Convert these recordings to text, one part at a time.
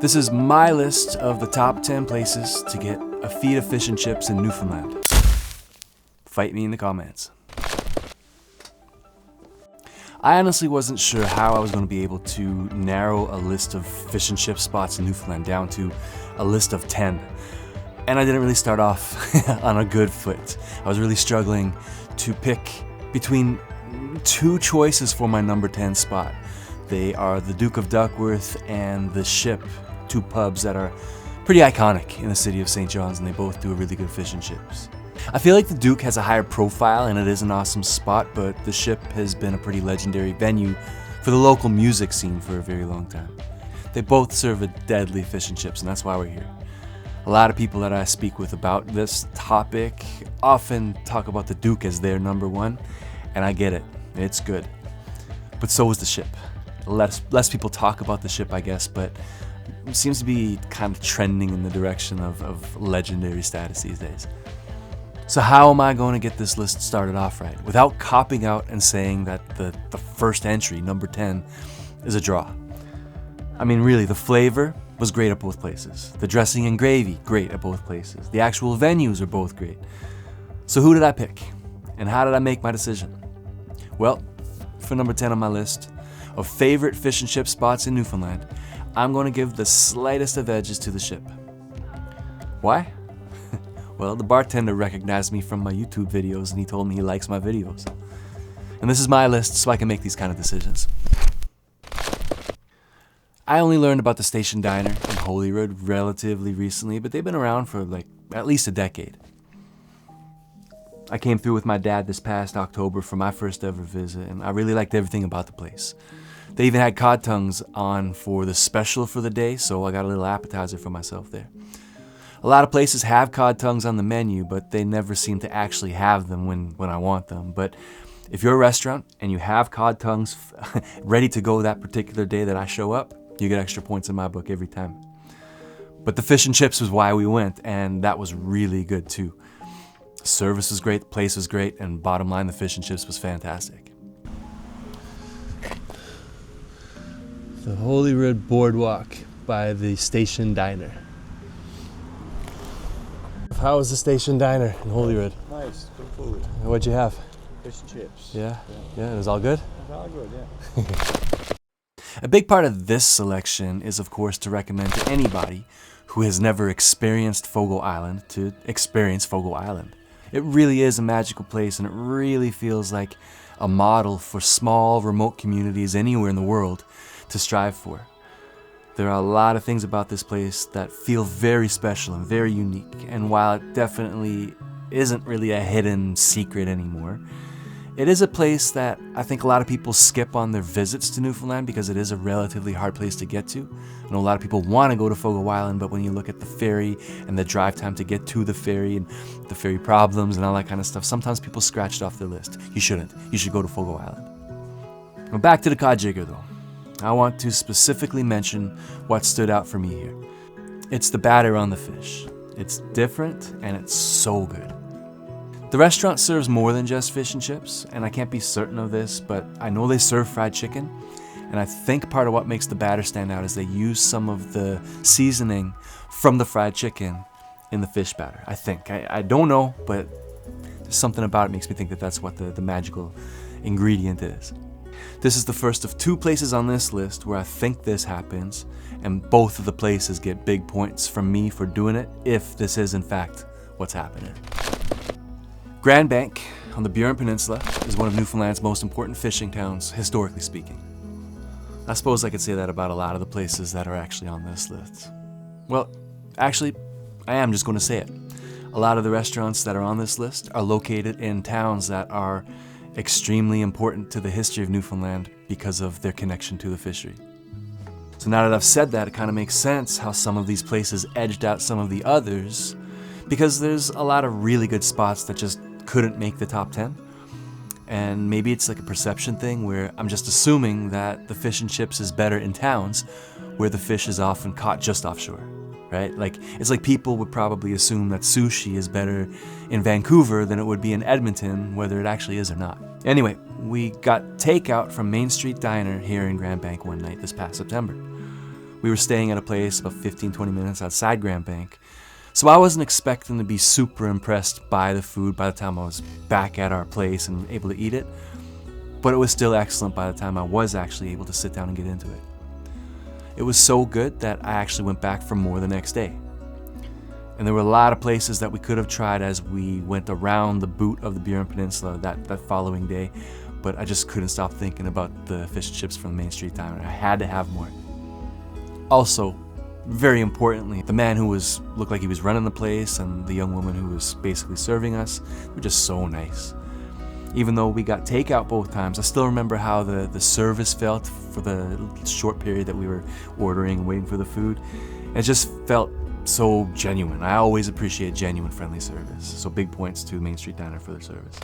This is my list of the top 10 places to get a feed of fish and chips in Newfoundland. Fight me in the comments. I honestly wasn't sure how I was going to be able to narrow a list of fish and chip spots in Newfoundland down to a list of 10. And I didn't really start off on a good foot. I was really struggling to pick between two choices for my number 10 spot. They are the Duke of Duckworth and the Ship, two pubs that are pretty iconic in the city of St. John's, and they both do a really good fish and chips. I feel like the Duke has a higher profile and it is an awesome spot, but the Ship has been a pretty legendary venue for the local music scene for a very long time. They both serve a deadly fish and chips, and that's why we're here. A lot of people that I speak with about this topic often talk about the Duke as their number one, and I get it, it's good. But so is the Ship. Less people talk about the Ship, I guess, but it seems to be kind of trending in the direction of legendary status these days. So how am I going to get this list started off right without copping out and saying that the first entry, number 10, is a draw? I mean, really, the flavor was great at both places. The dressing and gravy, great at both places. The actual venues are both great. So who did I pick? And how did I make my decision? Well, for number 10 on my list of favorite fish and chip spots in Newfoundland, I'm going to give the slightest of edges to the Ship. Why? Well, the bartender recognized me from my YouTube videos and he told me he likes my videos. And this is my list, so I can make these kind of decisions. I only learned about the Station Diner in Holyrood relatively recently, but they've been around for like at least a decade. I came through with my dad this past October for my first ever visit, and I really liked everything about the place. They even had cod tongues on for the special for the day, so I got a little appetizer for myself there. A lot of places have cod tongues on the menu, but they never seem to actually have them when I want them. But if you're a restaurant and you have cod tongues ready to go that particular day that I show up, you get extra points in my book every time. But the fish and chips was why we went, and that was really good too. The service was great, the place was great, and bottom line, the fish and chips was fantastic. The Holyrood Boardwalk by the Station Diner. How was the Station Diner in Holyrood? Nice, good food. What'd you have? Fish and chips. Yeah, it was all good? It's all good, yeah. A big part of this selection is, of course, to recommend to anybody who has never experienced Fogo Island to experience Fogo Island. It really is a magical place, and it really feels like a model for small, remote communities anywhere in the world to strive for. There are a lot of things about this place that feel very special and very unique, and while it definitely isn't really a hidden secret anymore, it is a place that I think a lot of people skip on their visits to Newfoundland because it is a relatively hard place to get to. I know a lot of people want to go to Fogo Island, but when you look at the ferry and the drive time to get to the ferry and the ferry problems and all that kind of stuff, sometimes people scratch it off their list. You shouldn't. You should go to Fogo Island. Now back to the cod jigger though. I want to specifically mention what stood out for me here. It's the batter on the fish. It's different and it's so good. The restaurant serves more than just fish and chips, and I can't be certain of this, but I know they serve fried chicken, and I think part of what makes the batter stand out is they use some of the seasoning from the fried chicken in the fish batter. I think. I don't know, but there's something about it makes me think that that's what the magical ingredient is. This is the first of two places on this list where I think this happens, and both of the places get big points from me for doing it if this is in fact what's happening. Grand Bank on the Burin Peninsula is one of Newfoundland's most important fishing towns, historically speaking. I suppose I could say that about a lot of the places that are actually on this list. Well, actually, I am just going to say it. A lot of the restaurants that are on this list are located in towns that are extremely important to the history of Newfoundland because of their connection to the fishery. So now that I've said that, it kind of makes sense how some of these places edged out some of the others, because there's a lot of really good spots that just couldn't make the top 10. And maybe it's like a perception thing where I'm just assuming that the fish and chips is better in towns where the fish is often caught just offshore, right? Like, it's like people would probably assume that sushi is better in Vancouver than it would be in Edmonton, whether it actually is or not. Anyway, we got takeout from Main Street Diner here in Grand Bank one night this past September. We were staying at a place about 15-20 minutes outside Grand Bank, so I wasn't expecting to be super impressed by the food by the time I was back at our place and able to eat it, but it was still excellent by the time I was actually able to sit down and get into it. It was so good that I actually went back for more the next day. And there were a lot of places that we could have tried as we went around the boot of the Burin Peninsula that following day, but I just couldn't stop thinking about the fish and chips from the Main Street Diner. I had to have more. Also, very importantly, the man who looked like he was running the place and the young woman who was basically serving us were just so nice. Even though we got takeout both times, I still remember how the service felt for the short period that we were ordering and waiting for the food. It just felt so genuine. I always appreciate genuine friendly service. So big points to Main Street Diner for their service.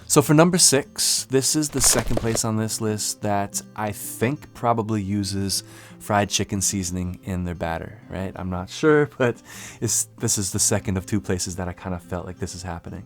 So for number 6, this is the second place on this list that I think probably uses fried chicken seasoning in their batter, right? I'm not sure, but this is the second of 2 places that I kind of felt like this is happening.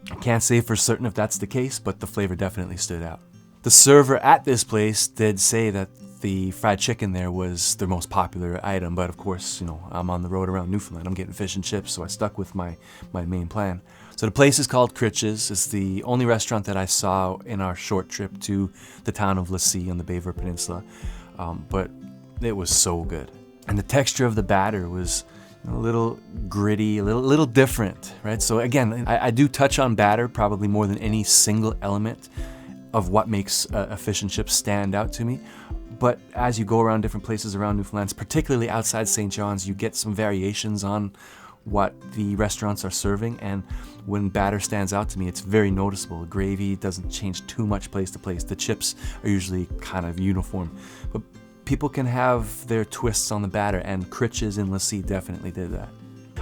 I can't say for certain if that's the case, but the flavor definitely stood out. The server at this place did say that the fried chicken there was their most popular item, but of course, you know, I'm on the road around Newfoundland. I'm getting fish and chips, so I stuck with my main plan. So the place is called Critch's. It's the only restaurant that I saw in our short trip to the town of Lassie on the Baie Verte Peninsula, but it was so good. And the texture of the batter was a little gritty, a little different, right? So again, I do touch on batter probably more than any single element of what makes a fish and chip stand out to me. But as you go around different places around Newfoundland, particularly outside St. John's, you get some variations on what the restaurants are serving, and when batter stands out to me, it's very noticeable. The gravy doesn't change too much place to place. The chips are usually kind of uniform, but people can have their twists on the batter, and Critch's in Lassie definitely did that.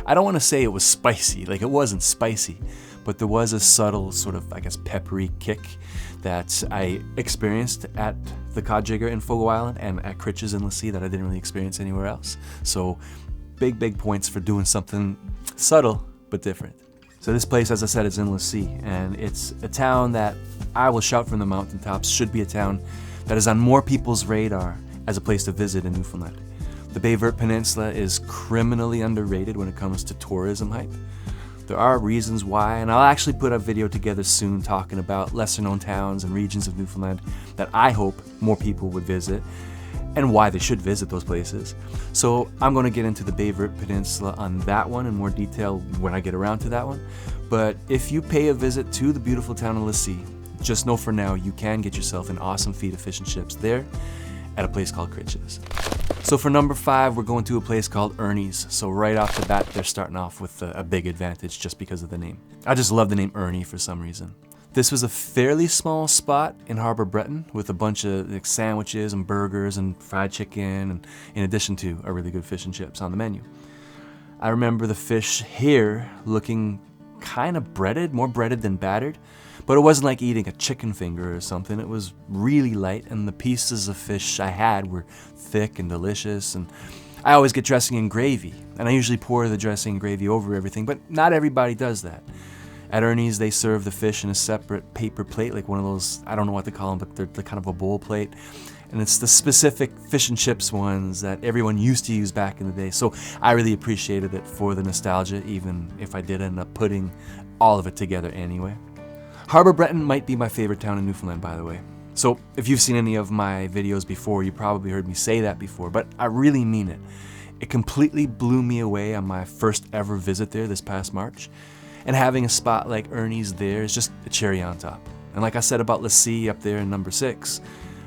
I don't want to say it was spicy, like it wasn't spicy, but there was a subtle sort of, I guess, peppery kick that I experienced at the Cod Jigger in Fogo Island and at Critch's in Lassie that I didn't really experience anywhere else. So big points for doing something subtle but different. So this place, as I said, is in Lassie, and it's a town that I will shout from the mountaintops should be a town that is on more people's radar as a place to visit in Newfoundland. The Baie Verte Peninsula is criminally underrated when it comes to tourism hype. There are reasons why, and I'll actually put a video together soon talking about lesser known towns and regions of Newfoundland that I hope more people would visit and why they should visit those places. So I'm going to get into the Baie Verte Peninsula on that one in more detail when I get around to that one. But if you pay a visit to the beautiful town of Lassie, just know for now you can get yourself an awesome feed of fish and chips there at a place called Critch's. So for number 5, we're going to a place called Ernie's. So right off the bat, they're starting off with a big advantage just because of the name. I just love the name Ernie for some reason. This was a fairly small spot in Harbour Breton with a bunch of like, sandwiches and burgers and fried chicken, and in addition to a really good fish and chips on the menu. I remember the fish here looking kind of breaded, more breaded than battered, but it wasn't like eating a chicken finger or something. It was really light, and the pieces of fish I had were thick and delicious. And I always get dressing and gravy, and I usually pour the dressing and gravy over everything, but not everybody does that. At Ernie's, they serve the fish in a separate paper plate, like one of those, I don't know what to call them, but they're kind of a bowl plate. And it's the specific fish and chips ones that everyone used to use back in the day. So I really appreciated it for the nostalgia, even if I did end up putting all of it together anyway. Harbour Breton might be my favorite town in Newfoundland, by the way. So if you've seen any of my videos before, you probably heard me say that before, but I really mean it. It completely blew me away on my first ever visit there this past March. And having a spot like Ernie's there is just a cherry on top. And like I said about Lassie up there in number 6,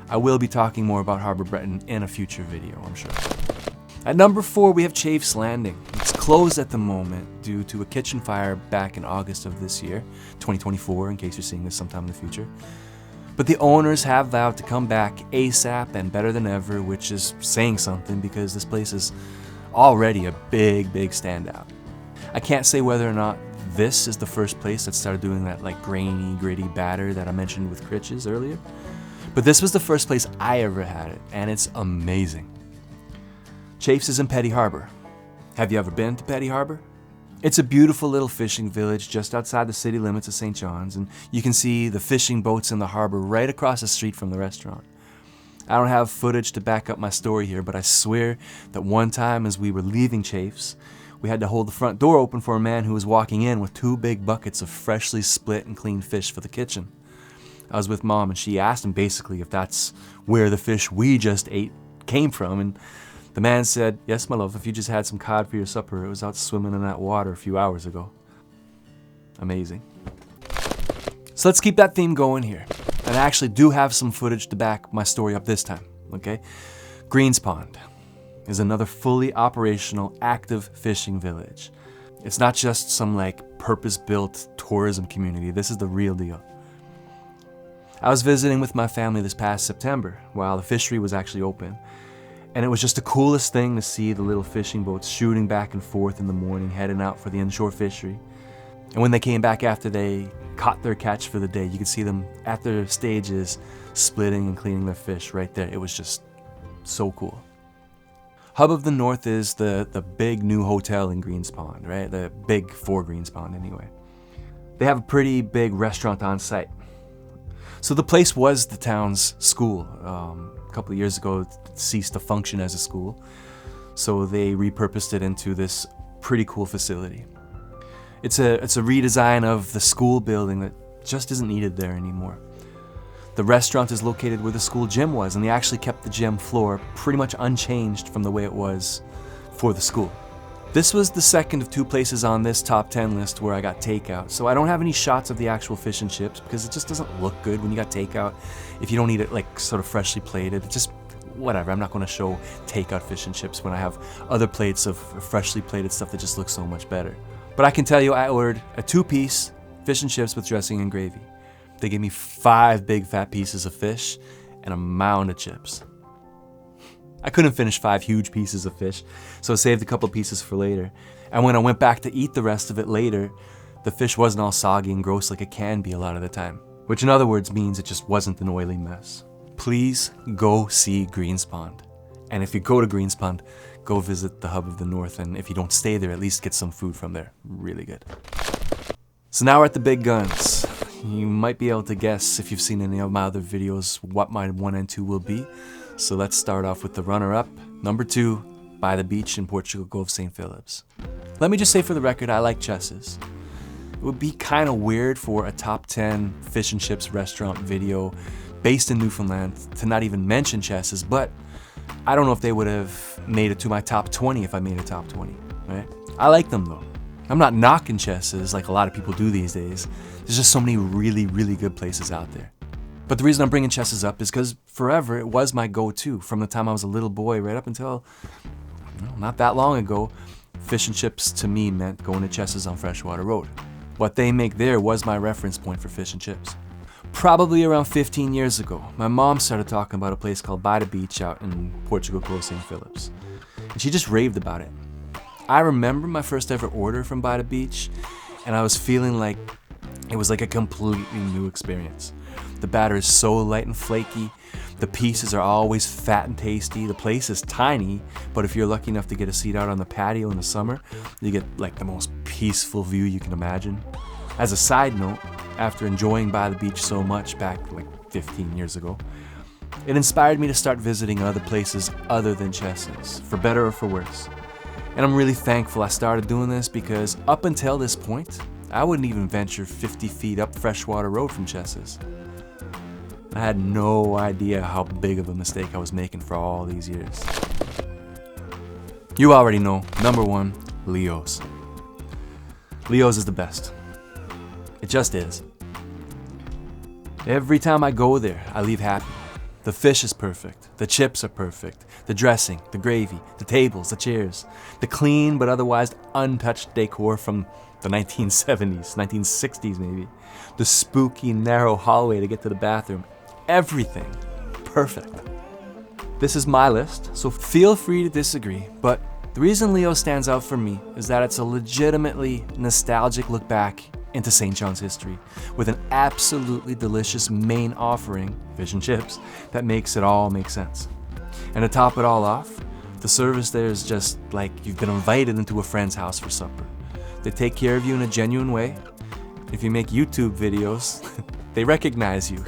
I will be talking more about Harbour Breton in a future video, I'm sure. At number 4, we have Chafe's Landing. It's closed at the moment due to a kitchen fire back in August of this year, 2024, in case you're seeing this sometime in the future. But the owners have vowed to come back ASAP and better than ever, which is saying something because this place is already a big standout. I can't say whether or not this is the first place that started doing that like grainy, gritty batter that I mentioned with Critch's earlier. But this was the first place I ever had it, and it's amazing. Chafe's is in Petty Harbour. Have you ever been to Petty Harbour? It's a beautiful little fishing village just outside the city limits of St. John's, and you can see the fishing boats in the harbour right across the street from the restaurant. I don't have footage to back up my story here, but I swear that one time as we were leaving Chafes, we had to hold the front door open for a man who was walking in with 2 big buckets of freshly split and cleaned fish for the kitchen. I was with Mom and she asked him basically if that's where the fish we just ate came from, and the man said, "Yes, my love, if you just had some cod for your supper, it was out swimming in that water a few hours ago." Amazing. So let's keep that theme going here. And I actually do have some footage to back my story up this time, okay? Greenspond is another fully operational, active fishing village. It's not just some like purpose-built tourism community. This is the real deal. I was visiting with my family this past September while the fishery was actually open. And it was just the coolest thing to see the little fishing boats shooting back and forth in the morning, heading out for the inshore fishery. And when they came back after they caught their catch for the day, you could see them at their stages splitting and cleaning their fish right there. It was just so cool. Hub of the North is the big new hotel in Greenspond, right? The big for Greenspond anyway. They have a pretty big restaurant on site. So the place was the town's school. A couple of years ago, it ceased to function as a school. So they repurposed it into this pretty cool facility. It's a redesign of the school building that just isn't needed there anymore. The restaurant is located where the school gym was, and they actually kept the gym floor pretty much unchanged from the way it was for the school. This was the second of 2 places on this top 10 list where I got takeout, so I don't have any shots of the actual fish and chips because it just doesn't look good when you got takeout. If you don't eat it like sort of freshly plated, it just whatever. I'm not going to show takeout fish and chips when I have other plates of freshly plated stuff that just looks so much better. But I can tell you I ordered a 2-piece fish and chips with dressing and gravy. They gave me 5 big fat pieces of fish and a mound of chips. I couldn't finish 5 huge pieces of fish, so I saved a couple pieces for later. And when I went back to eat the rest of it later, the fish wasn't all soggy and gross like it can be a lot of the time. Which in other words means it just wasn't an oily mess. Please go see Greenspond. And if you go to Greenspond, go visit the Hub of the North, and if you don't stay there, at least get some food from there. Really good. So now we're at the big guns. You might be able to guess if you've seen any of my other videos what my 1 and 2 will be. So let's start off with the runner-up, number 2, Baie Verte in Portugal Gulf St. Phillips. Let me just say for the record, I like chesses. It would be kind of weird for a top 10 fish and chips restaurant video based in Newfoundland to not even mention chesses, but I don't know if they would have made it to my top 20 if I made a top 20, right? I like them though. I'm not knocking chesses like a lot of people do these days. There's just so many really, really good places out there. But the reason I'm bringing chesses up is because forever it was my go-to from the time I was a little boy right up until not that long ago. Fish and chips to me meant going to Chesses on Freshwater Road. What they make there was my reference point for fish and chips. Probably around 15 years ago, my mom started talking about a place called Baie Verte out in Portugal Gulf St. Phillips. And she just raved about it. I remember my first ever order from Baie Verte, and I was feeling like it was like a completely new experience. The batter is so light and flaky. The pieces are always fat and tasty. The place is tiny, but if you're lucky enough to get a seat out on the patio in the summer, you get like the most peaceful view you can imagine. As a side note, after enjoying Baie Verte so much back like 15 years ago, it inspired me to start visiting other places other than Chesses, for better or for worse. And I'm really thankful I started doing this because up until this point, I wouldn't even venture 50 feet up Freshwater Road from Chesses. I had no idea how big of a mistake I was making for all these years. You already know, number 1, Leo's. Leo's is the best. It just is. Every time I go there, I leave happy. The fish is perfect, the chips are perfect, the dressing, the gravy, the tables, the chairs, the clean but otherwise untouched decor from the 1970s, 1960s maybe, the spooky narrow hallway to get to the bathroom, everything perfect. This is my list, so feel free to disagree, but the reason Leo stands out for me is that it's a legitimately nostalgic look back into St. John's history, with an absolutely delicious main offering, fish and chips, that makes it all make sense. And to top it all off, the service there is just like you've been invited into a friend's house for supper. They take care of you in a genuine way. If you make YouTube videos, they recognize you.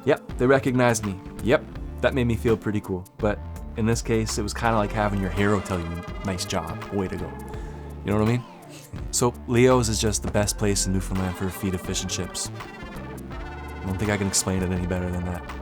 Yep, they recognized me. Yep, that made me feel pretty cool. But in this case, it was kind of like having your hero tell you, nice job, way to go. You know what I mean? So Leo's is just the best place in Newfoundland for a feed of fish and chips. I don't think I can explain it any better than that.